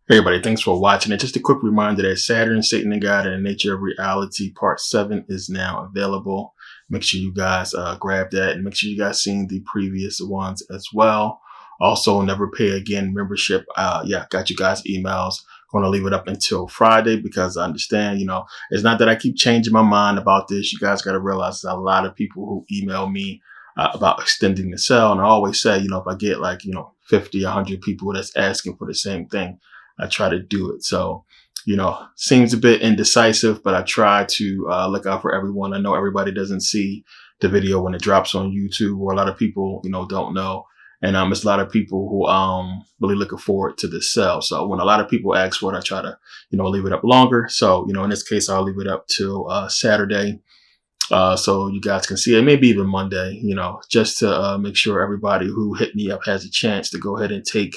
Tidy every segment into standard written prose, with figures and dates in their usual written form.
Hey everybody, thanks for watching. And just a quick reminder that Saturn, Satan, and God and the Nature of Reality Part 7 is now available. Make sure you guys grab that, and make sure you guys seen the previous ones as well. Also, Never Pay Again membership. Got you guys emails. Going to leave it up until Friday because I understand, it's not that I keep changing my mind about this. You guys got to realize there's a lot of people who email me about extending the sale. And I always say, if I get 50, 100 people that's asking for the same thing, I try to do it. So, seems a bit indecisive, but I try to look out for everyone. I know everybody doesn't see the video when it drops on YouTube, or a lot of people, don't know. And there's a lot of people who really looking forward to this sale. So when a lot of people ask for it, I try to, leave it up longer. So, in this case, I'll leave it up till Saturday. So you guys can see it, maybe even Monday, just to make sure everybody who hit me up has a chance to go ahead and take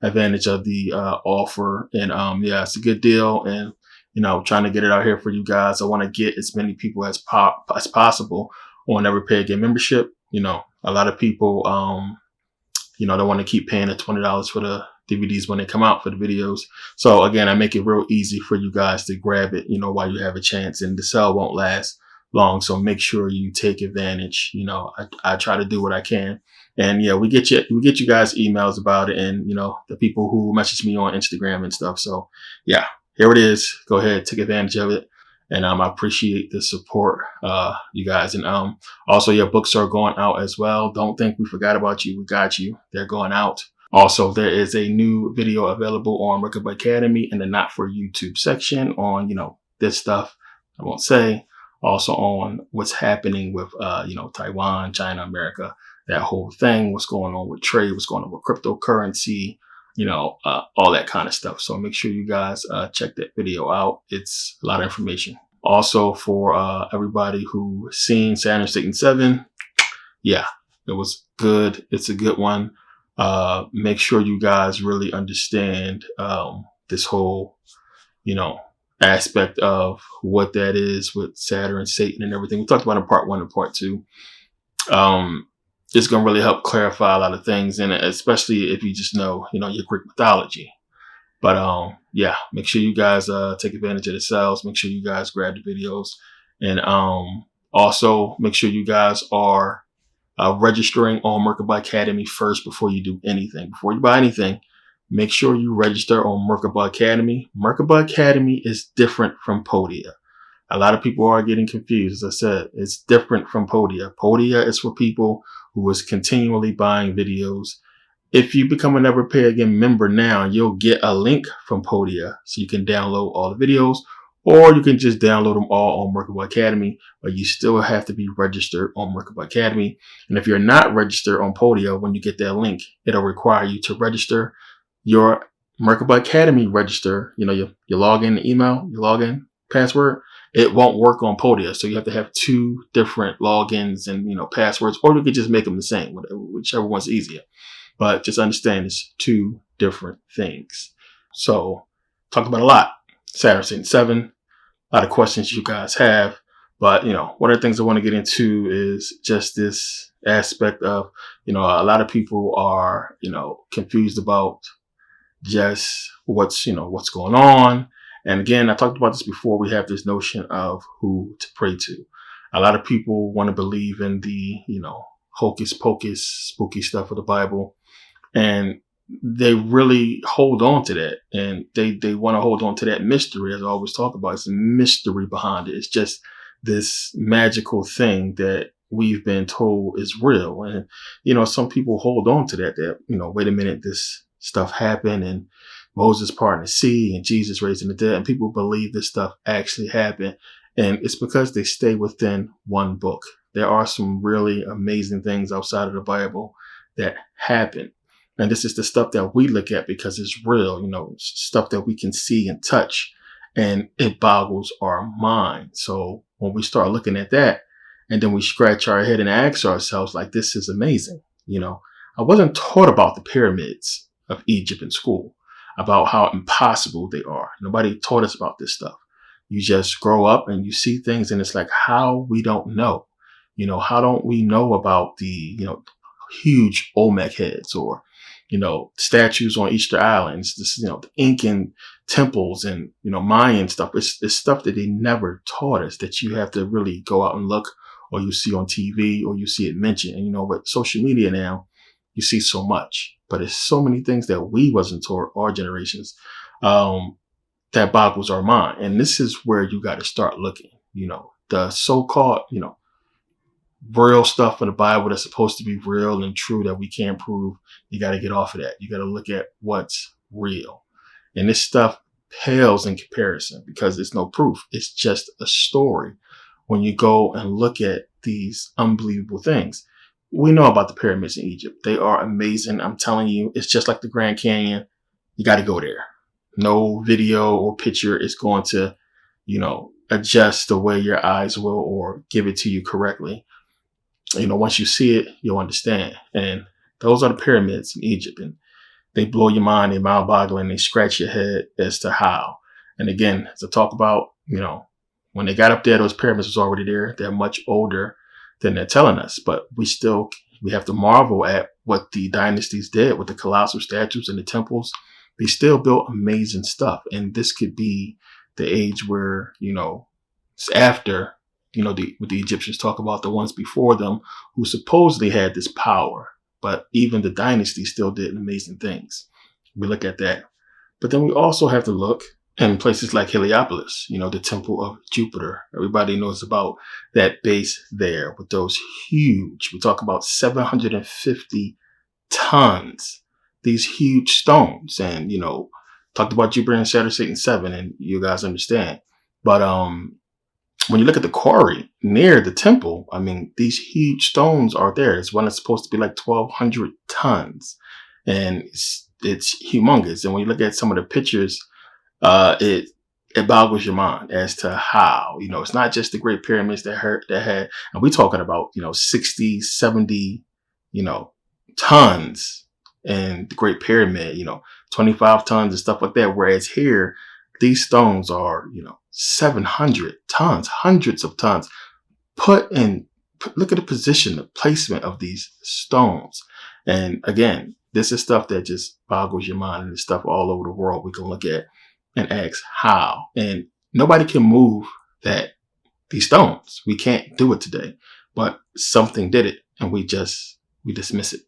advantage of the offer. And it's a good deal, and trying to get it out here for you guys. I want to get as many people as possible on Never Pay Again membership. A lot of people don't want to keep paying the $20 for the DVDs when they come out for the videos. So again, I make it real easy for you guys to grab it while you have a chance, and the sale won't last long, so make sure you take advantage. I try to do what I can. And we get you guys emails about it, and the people who message me on Instagram and stuff. So here it is. Go ahead, take advantage of it, and I appreciate the support, you guys. And also your books are going out as well. Don't think we forgot about you. We got you. They're going out. Also, there is a new video available on Merkaba Academy in the Not For YouTube section on this stuff I won't say. Also on what's happening with Taiwan, China, America. That whole thing, what's going on with trade, what's going on with cryptocurrency, all that kind of stuff. So make sure you guys check that video out. It's a lot of information. Also, for everybody who seen Saturn, Satan 7, it was good. It's a good one. Make sure you guys really understand this whole, aspect of what that is with Saturn, Satan, and everything. We talked about in part 1 and part 2. It's going to really help clarify a lot of things, and especially if you just know, your Greek mythology. But make sure you guys take advantage of the sales. Make sure you guys grab the videos, and also make sure you guys are registering on Merkaba Academy first before you do anything. Before you buy anything, make sure you register on Merkaba Academy. Merkaba Academy is different from Podia. A lot of people are getting confused. As I said, it's different from Podia. Podia is for people who is continually buying videos. If you become a Never Pay Again member now, you'll get a link from Podia, so you can download all the videos, or you can just download them all on Merkaba Academy, but you still have to be registered on Merkaba Academy. And if you're not registered on Podia, when you get that link, it'll require you to register your Merkaba Academy register, your login email, your login password. It won't work on Podia. So you have to have 2 different logins and, passwords, or you could just make them the same, whichever one's easier. But just understand it's 2 different things. So talk about a lot. Saturn, Satan 7, a lot of questions you guys have. But, one of the things I want to get into is just this aspect of, a lot of people are, confused about just what's going on. And again, I talked about this before. We have this notion of who to pray to. A lot of people want to believe in the, hocus pocus, spooky stuff of the Bible. And they really hold on to that. And they want to hold on to that mystery, as I always talk about. It's a mystery behind it. It's just this magical thing that we've been told is real. And, some people hold on to that, wait a minute, this stuff happened, and Moses parting the sea, and Jesus raising the dead, and people believe this stuff actually happened. And it's because they stay within one book. There are some really amazing things outside of the Bible that happen. And this is the stuff that we look at because it's real, stuff that we can see and touch, and it boggles our mind. So when we start looking at that, and then we scratch our head and ask ourselves, like, this is amazing. I wasn't taught about the pyramids of Egypt in school, about how impossible they are. Nobody taught us about this stuff. You just grow up and you see things, and it's like, how we don't know. How don't we know about the, huge Olmec heads, or, statues on Easter Islands, this, the Incan temples and, Mayan stuff. It's stuff that they never taught us, that you have to really go out and look, or you see on TV, or you see it mentioned. And with social media now, you see so much, but it's so many things that we wasn't taught, our generations, that boggles our mind. And this is where you got to start looking, the so-called, real stuff in the Bible that's supposed to be real and true that we can't prove. You got to get off of that. You got to look at what's real. And this stuff pales in comparison because there's no proof. It's just a story. When you go and look at these unbelievable things, we know about the pyramids in Egypt. They are amazing. I'm telling you, it's just like the Grand Canyon. You got to go there. No video or picture is going to, adjust the way your eyes will or give it to you correctly. Once you see it, you'll understand. And those are the pyramids in Egypt. And they blow your mind, they're mind boggling, they scratch your head as to how. And again, as I talk about, when they got up there, those pyramids was already there. They're much older than they're telling us. But we have to marvel at what the dynasties did with the colossal statues and the temples. They still built amazing stuff. And this could be the age where, it's after, what the Egyptians talk about, the ones before them who supposedly had this power. But even the dynasty still did amazing things. We look at that. But then we also have to look in places like Heliopolis, the temple of Jupiter. Everybody knows about that base there with those huge, we talk about 750 tons, these huge stones. And, talked about Jupiter and Saturn, Satan 7, and you guys understand. But when you look at the quarry near the temple, I mean, these huge stones are there. It's one that's supposed to be like 1,200 tons. And it's humongous. And when you look at some of the pictures, it boggles your mind as to how, it's not just the Great Pyramids that had, and we're talking about, 60, 70, tons, and the Great Pyramid, 25 tons and stuff like that. Whereas here, these stones are, 700 tons, hundreds of tons look at the position, the placement of these stones. And again, this is stuff that just boggles your mind, and it's stuff all over the world we can look at and ask how. And nobody can move these stones. We can't do it today, but something did it, and we dismiss it.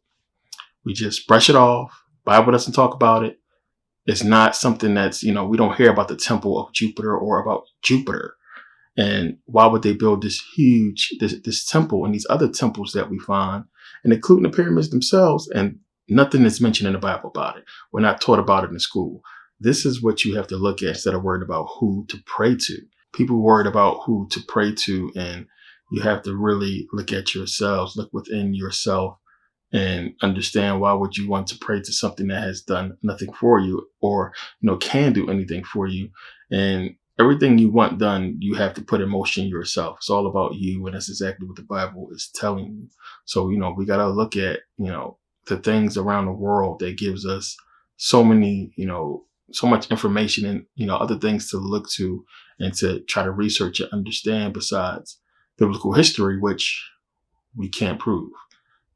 We just brush it off. Bible doesn't talk about it. It's not something that's, we don't hear about the temple of Jupiter or about Jupiter. And why would they build this huge, this temple and these other temples that we find, and including the pyramids themselves, and nothing is mentioned in the Bible about it. We're not taught about it in school. This is what you have to look at instead of worried about who to pray to. People worried about who to pray to, and you have to really look at yourselves, look within yourself, and understand why would you want to pray to something that has done nothing for you, or can do anything for you. And everything you want done, you have to put in motion yourself. It's all about you, and that's exactly what the Bible is telling you. So we got to look at the things around the world that gives us so many so much information, and other things to look to and to try to research and understand besides biblical history, which we can't prove.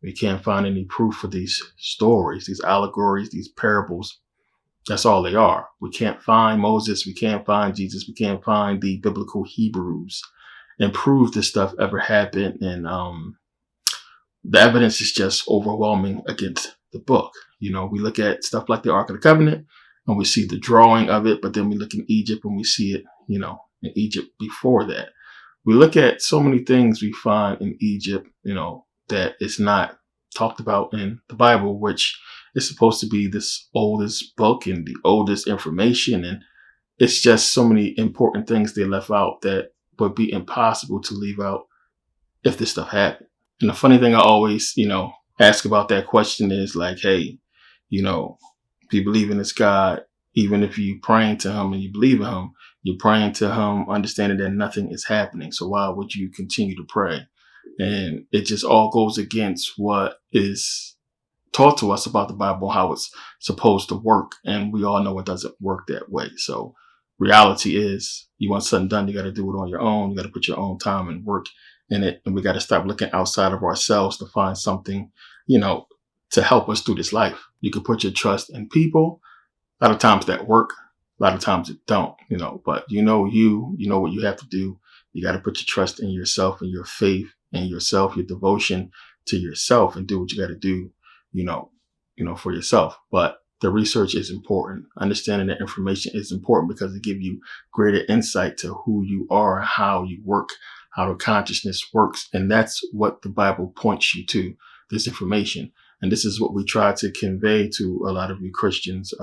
We can't find any proof for these stories, these allegories, these parables. That's all they are. We can't find Moses. We can't find Jesus. We can't find the biblical Hebrews and prove this stuff ever happened. And the evidence is just overwhelming against the book. We look at stuff like the Ark of the Covenant and we see the drawing of it, but then we look in Egypt and we see it, in Egypt before that. We look at so many things we find in Egypt, that is not talked about in the Bible, which is supposed to be this oldest book and the oldest information. And it's just so many important things they left out that would be impossible to leave out if this stuff happened. And the funny thing I always, ask about that question is like, hey, if you believe in this God, even if you praying to him and you believe in him, you're praying to him, understanding that nothing is happening. So why would you continue to pray? And it just all goes against what is taught to us about the Bible, how it's supposed to work. And we all know it doesn't work that way. So reality is, you want something done, you got to do it on your own. You got to put your own time and work in it. And we got to stop looking outside of ourselves to find something, to help us through this life. You can put your trust in people. A lot of times that work. A lot of times it don't, but you know what you have to do. You got to put your trust in yourself and your faith in yourself, your devotion to yourself, and do what you got to do, for yourself. But the research is important. Understanding that information is important because it gives you greater insight to who you are, how you work, how the consciousness works. And that's what the Bible points you to, this information. And this is what we try to convey to a lot of you Christians,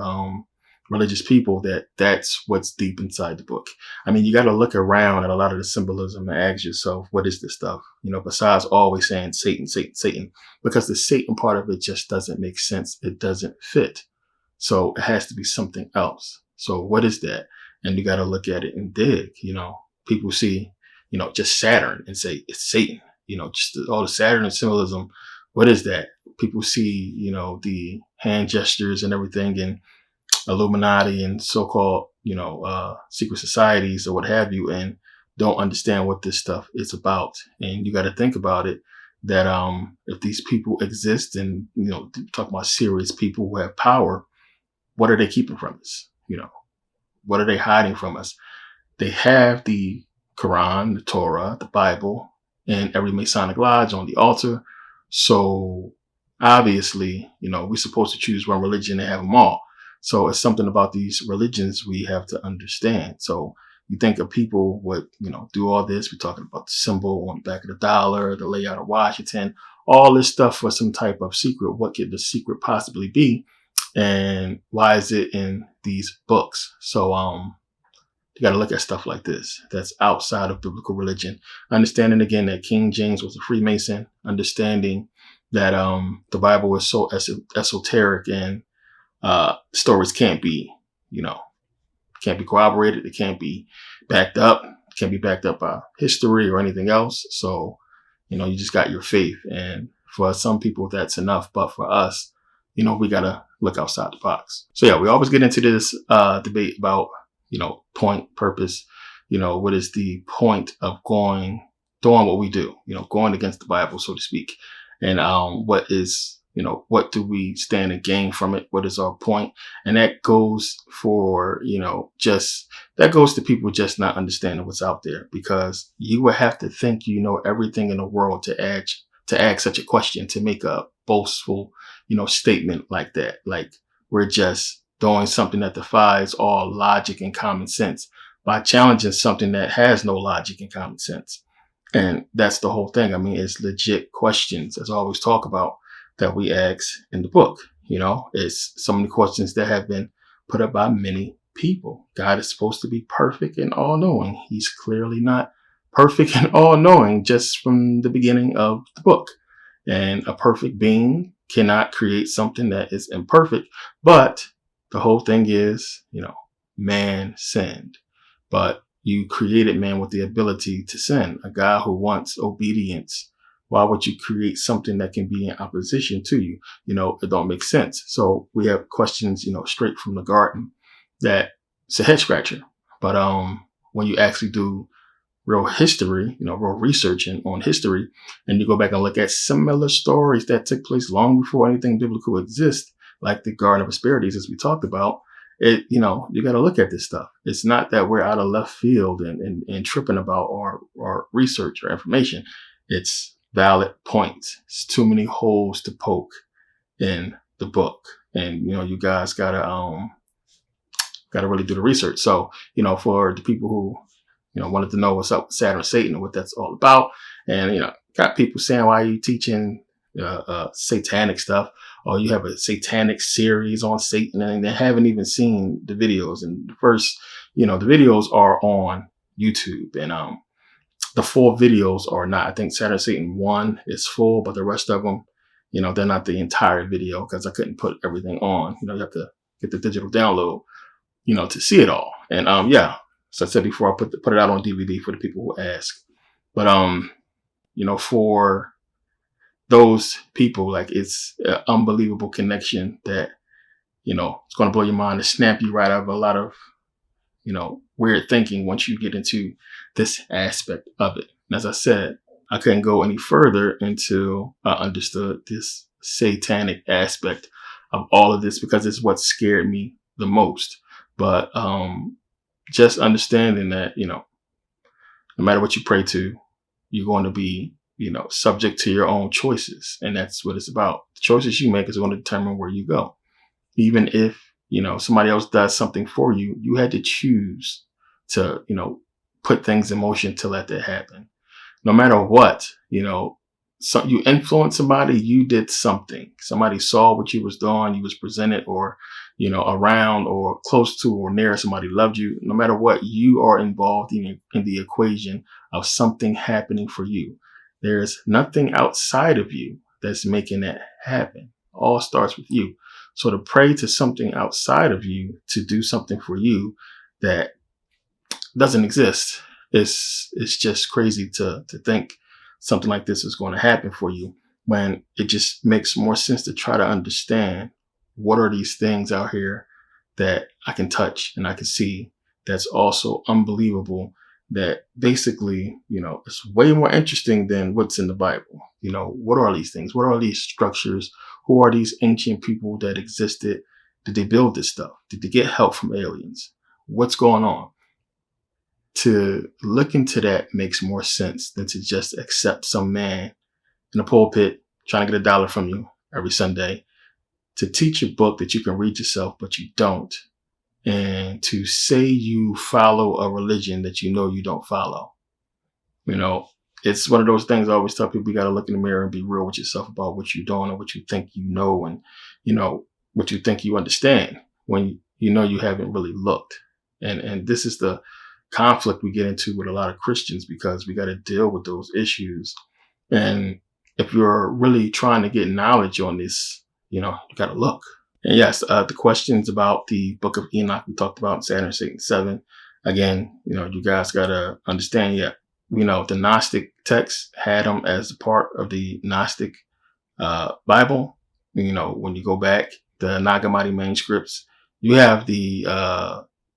religious people, that's what's deep inside the book. I mean, you got to look around at a lot of the symbolism and ask yourself, what is this stuff? Besides always saying Satan, Satan, Satan, because the Satan part of it just doesn't make sense. It doesn't fit. So it has to be something else. So what is that? And you got to look at it and dig. People see, just Saturn and say it's Satan, just all the Saturn and symbolism. What is that? People see, the hand gestures and everything, and Illuminati and so-called, secret societies or what have you, and don't understand what this stuff is about. And you got to think about it, that if these people exist and, talk about serious people who have power, what are they keeping from us? What are they hiding from us? They have the Quran, the Torah, the Bible, and every Masonic lodge on the altar. So obviously, we're supposed to choose one religion and have them all. So it's something about these religions we have to understand. So you think of people would, do all this. We're talking about the symbol on the back of the dollar, the layout of Washington, all this stuff for some type of secret. What could the secret possibly be? And why is it in these books? So you got to look at stuff like this that's outside of biblical religion. Understanding again that King James was a Freemason. Understanding that the Bible is so esoteric, and stories can't be, can't be corroborated. It can't be backed up. It can't be backed up by history or anything else. So, you just got your faith. And for some people, that's enough. But for us, we got to look outside the box. So yeah, we always get into this debate about, point, purpose. What is the point of doing what we do, going against the Bible, so to speak. And what is, what do we stand to gain from it? What is our point? And that goes for, that goes to people just not understanding what's out there, because you would have to think everything in the world to ask such a question, to make a boastful, statement like that. Like, we're just doing something that defies all logic and common sense by challenging something that has no logic and common sense. And that's the whole thing. I mean, it's legit questions, as I always talk about, that we ask in the book. It's so many questions that have been put up by many people. God is supposed to be perfect and all knowing. He's clearly not perfect and all knowing just from the beginning of the book. And a perfect being cannot create something that is imperfect. But the whole thing is, man sinned. But you created man with the ability to sin, a God who wants obedience. Why would you create something that can be in opposition to you? It don't make sense. So we have questions, straight from the garden, that it's a head scratcher. But when you actually do real history, real research on history, and you go back and look at similar stories that took place long before anything biblical exists, like the Garden of Hesperides, as we talked about, you got to look at this stuff. It's not that we're out of left field and tripping about our research or information. It's valid points. It's too many holes to poke in the book. And, you guys gotta really do the research. So, for the people who, wanted to know what's up with Saturn, Satan, and what that's all about. And, got people saying, why are you teaching satanic stuff? Or you have a satanic series on Satan, and they haven't even seen the videos. And the first, the videos are on YouTube. And the full videos are not. I think Saturn Satan 1 is full, but the rest of them, they're not the entire video because I couldn't put everything on. You have to get the digital download, to see it all. And yeah, so I said before, I put it out on DVD for the people who ask. But for those people, like, it's an unbelievable connection that, it's going to blow your mind and snap you right out of a lot of, weird thinking once you get into this aspect of it. And as I said, I couldn't go any further until I understood this satanic aspect of all of this, because it's what scared me the most. But just understanding that, no matter what you pray to, you're going to be, subject to your own choices. And that's what it's about. The choices you make is going to determine where you go. Even if, somebody else does something for you, you had to choose to, put things in motion to let that happen. No matter what, so you influence somebody, you did something. Somebody saw what you was doing, you was presented, or, around or close to or near somebody loved you. No matter what, you are involved in the equation of something happening for you. There's nothing outside of you that's making that happen. All starts with you. So to pray to something outside of you to do something for you that doesn't exist, it's just crazy to think something like this is going to happen for you, when it just makes more sense to try to understand what are these things out here that I can touch and I can see that's also unbelievable, that basically, it's way more interesting than what's in the Bible. What are these things? What are these structures? Who are these ancient people that existed? Did they build this stuff? Did they get help from aliens? What's going on? To look into that makes more sense than to just accept some man in a pulpit trying to get $1 from you every Sunday to teach a book that you can read yourself, but you don't. And to say you follow a religion that you don't follow. It's one of those things I always tell people: you got to look in the mirror and be real with yourself about what you're doing and what you think you know, and, what you think you understand, when you haven't really looked. And this is the conflict we get into with a lot of Christians, because we got to deal with those issues. And if you're really trying to get knowledge on this, you got to look. And yes, the questions about the book of Enoch we talked about in Saturn Satan 7. Again, you guys got to understand, the Gnostic text had them as a part of the Gnostic Bible. When you go back, the Nag Hammadi manuscripts, you have the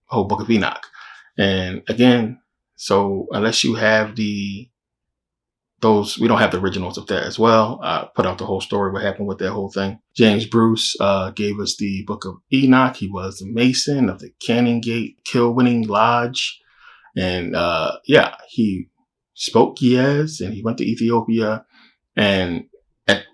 whole book of Enoch. And again, so unless you have those, we don't have the originals of that as well. I put out the whole story, what happened with that whole thing. James Bruce gave us the book of Enoch. He was a Mason of the Cannon Gate Kill-Winning Lodge. And he spoke Ge'ez, and he went to Ethiopia. And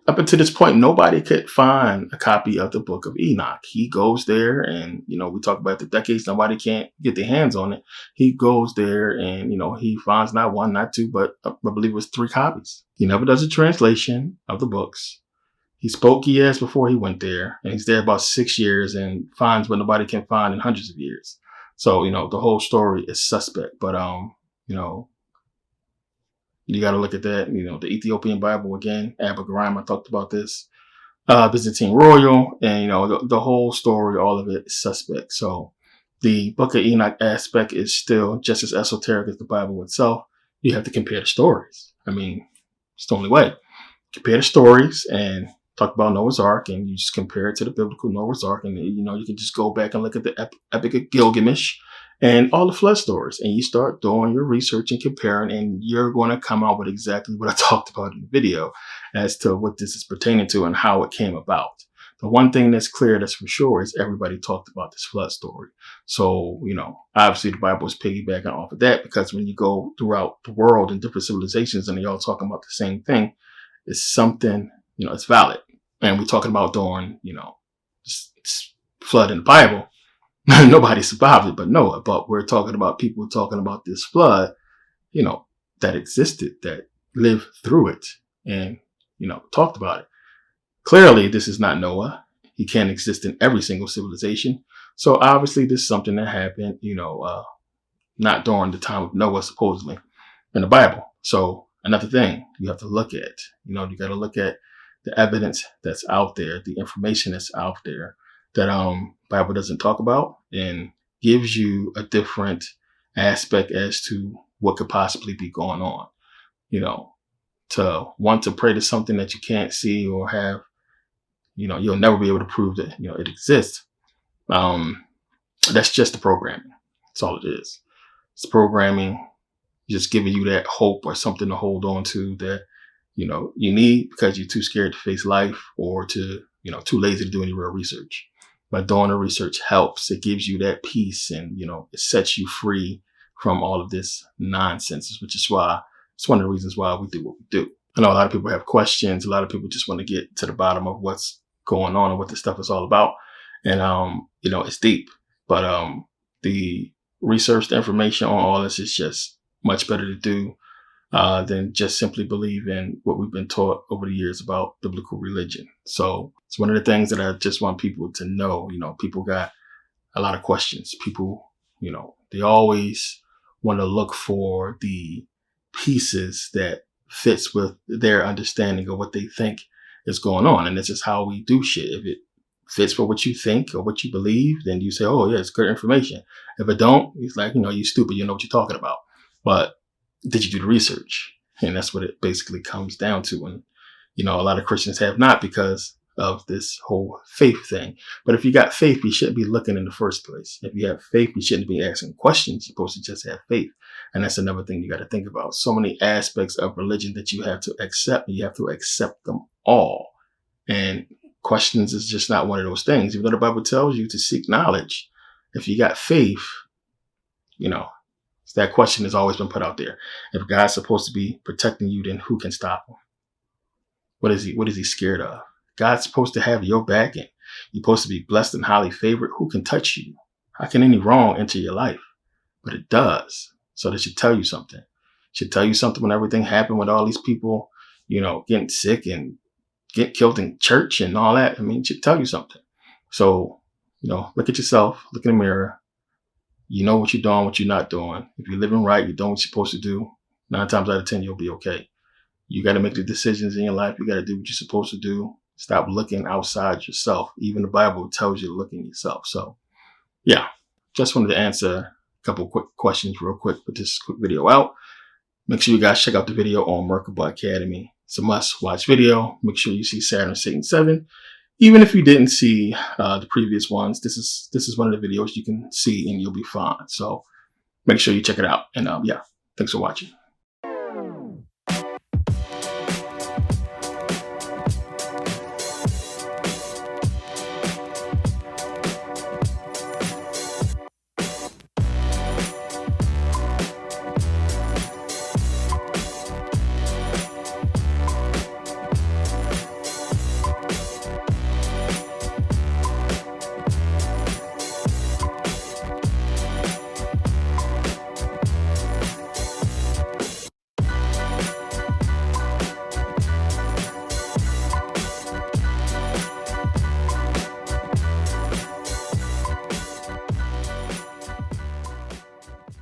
up until this point, nobody could find a copy of the book of Enoch. He goes there, and, we talk about the decades, nobody can't get their hands on it. He goes there and, he finds not one, not two, but I believe it was 3 copies. He never does a translation of the books. He spoke Ge'ez before he went there, and he's there about 6 years and finds what nobody can find in hundreds of years. So, the whole story is suspect, but, you got to look at that. The Ethiopian Bible, again, Abba Garaim, I talked about this. Byzantine Royal, and, the whole story, all of it is suspect. So the Book of Enoch aspect is still just as esoteric as the Bible itself. You have to compare the stories. I mean, it's the only way. Compare the stories and talk about Noah's Ark, and you just compare it to the biblical Noah's Ark. And, you can just go back and look at the Epic of Gilgamesh and all the flood stories, and you start doing your research and comparing, and you're going to come out with exactly what I talked about in the video as to what this is pertaining to and how it came about. The one thing that's clear, that's for sure, is everybody talked about this flood story. So, obviously the Bible is piggybacking off of that, because when you go throughout the world in different civilizations and they all talking about the same thing, it's something, it's valid. And we're talking about during, flood in the Bible. Nobody survived it but Noah. But we're talking about people talking about this flood, that existed, that lived through it and, talked about it. Clearly, this is not Noah. He can't exist in every single civilization. So obviously, this is something that happened, not during the time of Noah, supposedly, in the Bible. So another thing you have to look at, you got to look at the evidence that's out there, the information that's out there that Bible doesn't talk about, and gives you a different aspect as to what could possibly be going on. To want to pray to something that you can't see or have, you'll never be able to prove that it exists. That's just the programming. That's all it is. It's programming, just giving you that hope or something to hold on to that you need because you're too scared to face life, or too lazy to do any real research. But doing the research helps. It gives you that peace, and it sets you free from all of this nonsense, which is why it's one of the reasons why we do what we do. I know a lot of people have questions. A lot of people just want to get to the bottom of what's going on and what this stuff is all about. And it's deep, but the research, the information on all this is just much better to do than just simply believe in what we've been taught over the years about biblical religion. So it's one of the things that I just want people to know. People got a lot of questions. People, they always want to look for the pieces that fits with their understanding of what they think is going on. And this is how we do shit. If it fits with what you think or what you believe, then you say, oh yeah, it's good information. If it don't, it's like, you stupid, you know what you're talking about. But did you do the research? And that's what it basically comes down to. And, a lot of Christians have not, because of this whole faith thing. But if you got faith, you shouldn't be looking in the first place. If you have faith, you shouldn't be asking questions. You're supposed to just have faith. And that's another thing you got to think about. So many aspects of religion that you have to accept, and you have to accept them all. And questions is just not one of those things. Even though the Bible tells you to seek knowledge, if you got faith, that question has always been put out there. If God's supposed to be protecting you, then who can stop him? What is he scared of? God's supposed to have your back, and you're supposed to be blessed and highly favored. Who can touch you? How can any wrong enter your life? But it does. So that should tell you something. It should tell you something when everything happened with all these people, getting sick and get killed in church and all that. I mean, it should tell you something. So, look at yourself, look in the mirror. You know what you're doing, what you're not doing. If you're living right, you're doing what you're supposed to do. 9 times out of 10, you'll be okay. You got to make the decisions in your life. You got to do what you're supposed to do. Stop looking outside yourself. Even the Bible tells you to look in yourself. So, yeah, just wanted to answer a couple quick questions real quick, put this quick video out. Make sure you guys check out the video on Merkaba Academy. It's a must-watch video. Make sure you see Saturn, Satan 7. Even if you didn't see the previous ones, this is one of the videos you can see and you'll be fine. So make sure you check it out. And yeah, thanks for watching.